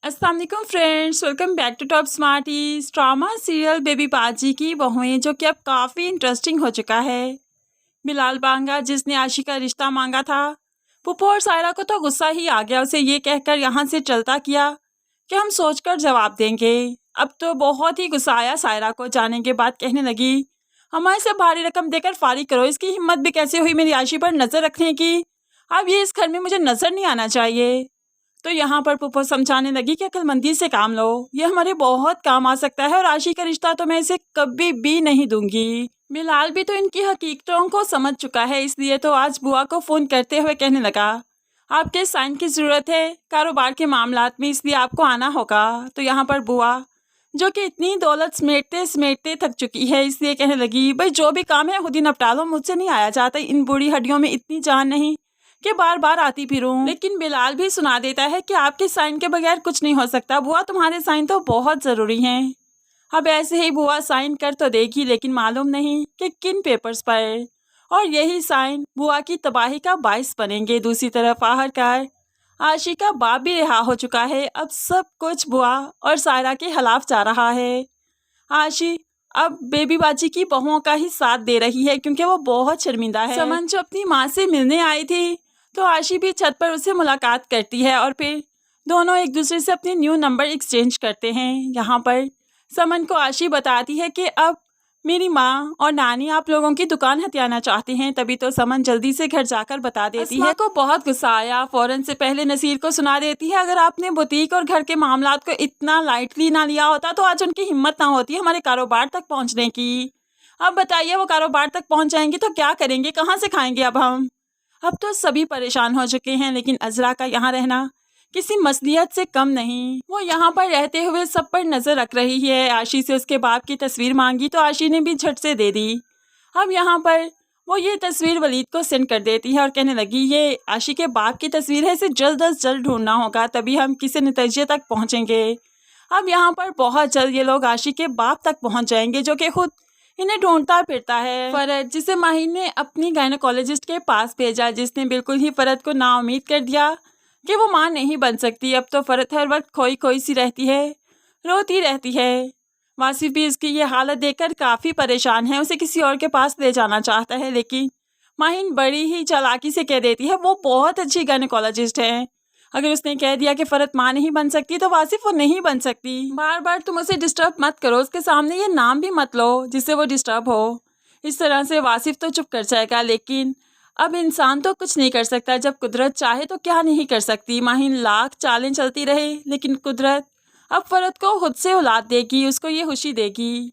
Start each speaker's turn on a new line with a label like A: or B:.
A: अस्सलाम वालेकुम friends, welcome back to Top Smarties. Drama serial Baby Baji की बहुएं जो कि अब काफ़ी इंटरेस्टिंग हो चुका है। बिलाल बांगा जिसने आशी का रिश्ता मांगा था, पुप्पो और सायरा को तो गुस्सा ही आ गया उसे ये कहकर यहाँ से चलता किया कि हम सोचकर जवाब देंगे। अब तो बहुत ही गुस्सा आया सायरा को। जाने के बाद कहने लगी, हमारे से भारी रकम देकर फारिग करो। इसकी हिम्मत भी कैसे हुई मेरी आशी पर नज़र रखने की। अब ये इस घर में मुझे नज़र नहीं आना चाहिए। तो यहाँ पर पुप्पो समझाने लगी कि अक्लमंदी से काम लो, ये हमारे बहुत काम आ सकता है और आशी का रिश्ता तो मैं इसे कभी भी नहीं दूंगी। बिलाल भी तो इनकी हकीकतों को समझ चुका है, इसलिए तो आज बुआ को फ़ोन करते हुए कहने लगा, आपके साइन की ज़रूरत है कारोबार के मामलात में, इसलिए आपको आना होगा। तो यहाँ पर बुआ जो कि इतनी दौलत समेटते समेटते थक चुकी है, इसलिए कहने लगी, भाई जो भी काम है खुद ही निपटा लो, मुझसे नहीं आया जाता, इन बूढ़ी हड्डियों में इतनी जान नहीं कि बार बार आती फिरूं। लेकिन बिलाल भी सुना देता है कि आपके साइन के बगैर कुछ नहीं हो सकता बुआ, तुम्हारे साइन तो बहुत ज़रूरी हैं। अब ऐसे ही बुआ साइन कर तो देगी, लेकिन मालूम नहीं कि किन पेपर्स पर, और यही साइन बुआ की तबाही का बायस बनेंगे। दूसरी तरफ आखिरकार आशी का बाप भी रिहा हो चुका है। अब सब कुछ बुआ और सायरा के खिलाफ जा रहा है। आशी अब बेबी बाजी की बहुओं का ही साथ दे रही है क्योंकि वो बहुत शर्मिंदा है। समन जो अपनी माँ से मिलने आई थी, तो आशी भी छत पर उससे मुलाकात करती है और फिर दोनों एक दूसरे से अपने न्यू नंबर एक्सचेंज करते हैं। यहाँ पर समन को आशी बताती है कि अब मेरी माँ और नानी आप लोगों की दुकान हथियाना चाहते हैं। तभी तो समन जल्दी से घर जाकर बता देती है। को बहुत गुस्सा आया, फौरन से पहले नसीर को सुना देती है, अगर आपने बुटीक और घर के मामलात को इतना लाइटली ना लिया होता तो आज उनकी हिम्मत ना होती हमारे कारोबार तक पहुँचने की। अब बताइए वो कारोबार तक पहुँच जाएंगे तो क्या करेंगे, कहाँ से खाएंगे अब हम। अब तो सभी परेशान हो चुके हैं, लेकिन अजरा का यहाँ रहना किसी मसलियत से कम नहीं। वो यहाँ पर रहते हुए सब पर नज़र रख रही है। आशी से उसके बाप की तस्वीर मांगी तो आशी ने भी झट से दे दी। अब यहाँ पर वो ये तस्वीर वलीद को सेंड कर देती है और कहने लगी, ये आशी के बाप की तस्वीर है, इसे जल्द अज जल्द ढूंढना होगा, तभी हम किसी नतीजे तक पहुँचेंगे। अब यहाँ पर बहुत जल्द ये लोग आशी के बाप तक पहुँच जाएंगे, जो कि खुद इन्हें ढूंढता फिरता है। फरद जिसे माहिर ने अपनी गायनोकोलॉजिस्ट के पास भेजा, जिसने बिल्कुल ही फरद को नाउम्मीद कर दिया कि वो माँ नहीं बन सकती। अब तो फरद हर वक्त खोई खोई सी रहती है, रोती रहती है। वासिफ भी इसकी ये हालत देखकर काफ़ी परेशान है, उसे किसी और के पास ले जाना चाहता है, लेकिन माहिन बड़ी ही चालाकी से कह देती है वो बहुत अच्छी गायनोकोलॉजिस्ट है। अगर उसने कह दिया कि फरद माँ नहीं बन सकती तो वासिफ वो नहीं बन सकती। बार बार तुम उसे डिस्टर्ब मत करो, उसके सामने ये नाम भी मत लो जिससे वो डिस्टर्ब हो। इस तरह से वासिफ तो चुप कर जाएगा, लेकिन अब इंसान तो कुछ नहीं कर सकता, जब कुदरत चाहे तो क्या नहीं कर सकती। माहिन लाख चालें चलती रहे, लेकिन कुदरत अब फरद को खुद से औलाद देगी, उसको ये खुशी देगी।